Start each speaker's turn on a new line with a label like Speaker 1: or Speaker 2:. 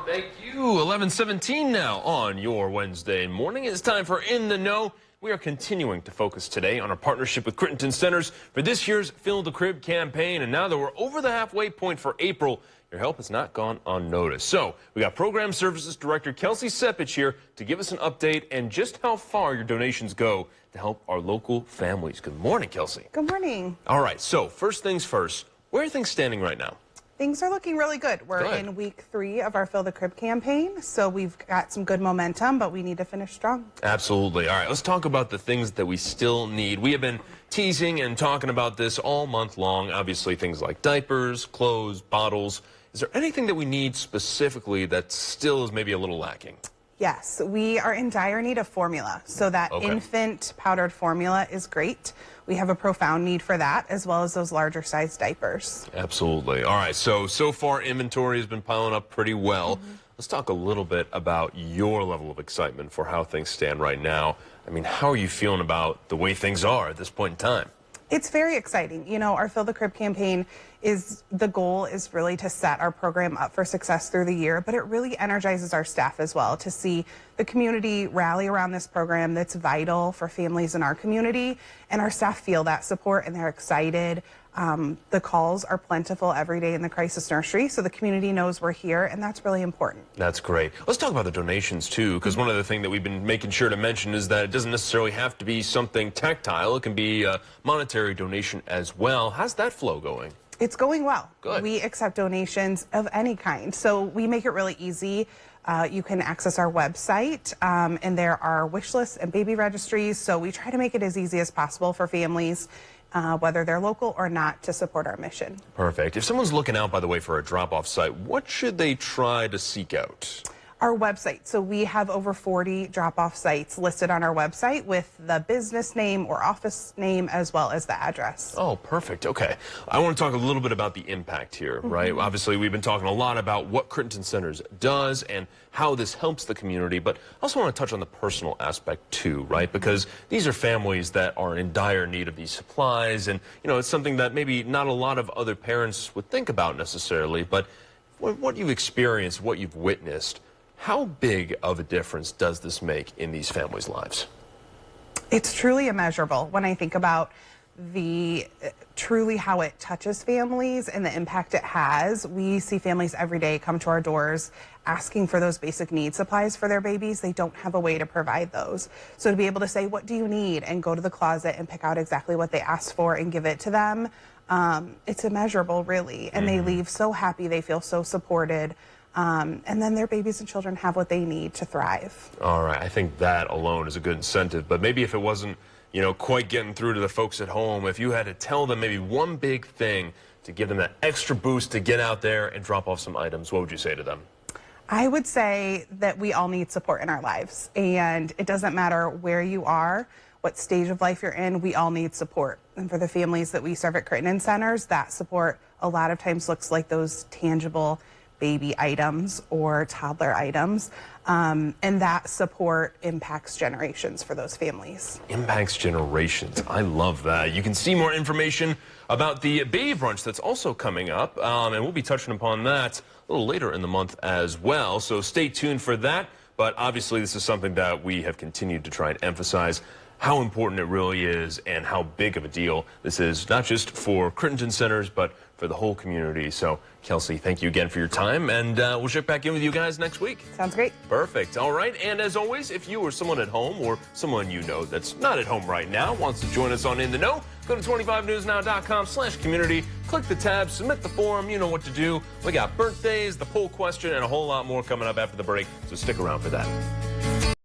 Speaker 1: Thank you. 11:17 now on your Wednesday morning. It's time for In the Know. We are continuing to focus today on our partnership with Crittenton Centers for this year's Fill the Crib campaign. And now that we're over the halfway point for April, your help has not gone unnoticed. So we got Program Services Director Kelsey Sepich here to give us an update and just how far your donations go to help our local families. Good morning, Kelsey.
Speaker 2: Good morning.
Speaker 1: All right, so first things first, where are things standing right now?
Speaker 2: Things are looking really good. We're in week 3 of our Fill the Crib campaign, so we've got some good momentum, but we need to finish strong. Absolutely.
Speaker 1: All right, let's talk about the things that we still need. We have been teasing and talking about this all month long. Obviously, things like diapers, clothes, bottles. Is there anything that we need specifically that still is maybe a little lacking?
Speaker 2: Yes, we are in dire need of formula, so that infant powdered formula is great. We have a profound need for that, as well as those larger size diapers.
Speaker 1: Absolutely. All right, so far inventory has been piling up pretty well. Let's talk a little bit about your level of excitement for how things stand right now. I mean, how are you feeling about the way things are at this point in time?
Speaker 2: It's very exciting. You know, our Fill the Crib campaign the goal is really to set our program up for success through the year, but it really energizes our staff as well to see the community rally around this program that's vital for families in our community, and our staff feel that support and they're excited. The calls are plentiful every day in the crisis nursery, so the community knows we're here, and that's really important.
Speaker 1: That's great. Let's talk about the donations too, because one of the things that we've been making sure to mention is that it doesn't necessarily have to be something tactile. It can be a monetary donation as well. How's that flow going?
Speaker 2: It's going well.
Speaker 1: Good.
Speaker 2: We accept donations of any kind, so we make it really easy. You can access our website, and there are wish lists and baby registries, so we try to make it as easy as possible for families, whether they're local or not, to support our mission.
Speaker 1: Perfect. If someone's looking out, by the way, for a drop-off site, what should they try to seek out?
Speaker 2: Our website. So we have over 40 drop-off sites listed on our website with the business name or office name as well as the address.
Speaker 1: Oh, perfect. Okay. I want to talk a little bit about the impact here, right? Obviously, we've been talking a lot about what Crittenton Centers does and how this helps the community, but I also want to touch on the personal aspect too, right? Because these are families that are in dire need of these supplies, and, you know, it's something that maybe not a lot of other parents would think about necessarily, but what you've experienced, what you've witnessed, how big of a difference does this make in these families' lives?
Speaker 2: It's truly immeasurable when I think about truly how it touches families and the impact it has. We see families every day come to our doors asking for those basic need supplies for their babies. They don't have a way to provide those. So to be able to say, what do you need? And go to the closet and pick out exactly what they asked for and give it to them, it's immeasurable, really. And they leave so happy, they feel so supported. And then their babies and children have what they need to thrive.
Speaker 1: All right, I think that alone is a good incentive. But maybe if it wasn't, you know, quite getting through to the folks at home, if you had to tell them maybe one big thing to give them that extra boost to get out there and drop off some items, what would you say to them?
Speaker 2: I would say that we all need support in our lives. And it doesn't matter where you are, what stage of life you're in, we all need support. And for the families that we serve at Crittenton Centers, that support a lot of times looks like those tangible baby items or toddler items, and that support impacts generations for those families.
Speaker 1: Impacts generations. I love that. You can see more information about the baby brunch that's also coming up, and we'll be touching upon that a little later in the month as well, so stay tuned for that. But obviously this is something that we have continued to try and emphasize how important it really is and how big of a deal this is, not just for Crittenton Centers, but for the whole community. So, Kelsey, thank you again for your time, and we'll check back in with you guys next week.
Speaker 2: Sounds great.
Speaker 1: Perfect. All right, and as always, if you or someone at home or someone you know that's not at home right now wants to join us on In the Know, go to 25newsnow.com/community, click the tab, submit the form, you know what to do. We got birthdays, the poll question, and a whole lot more coming up after the break, so stick around for that.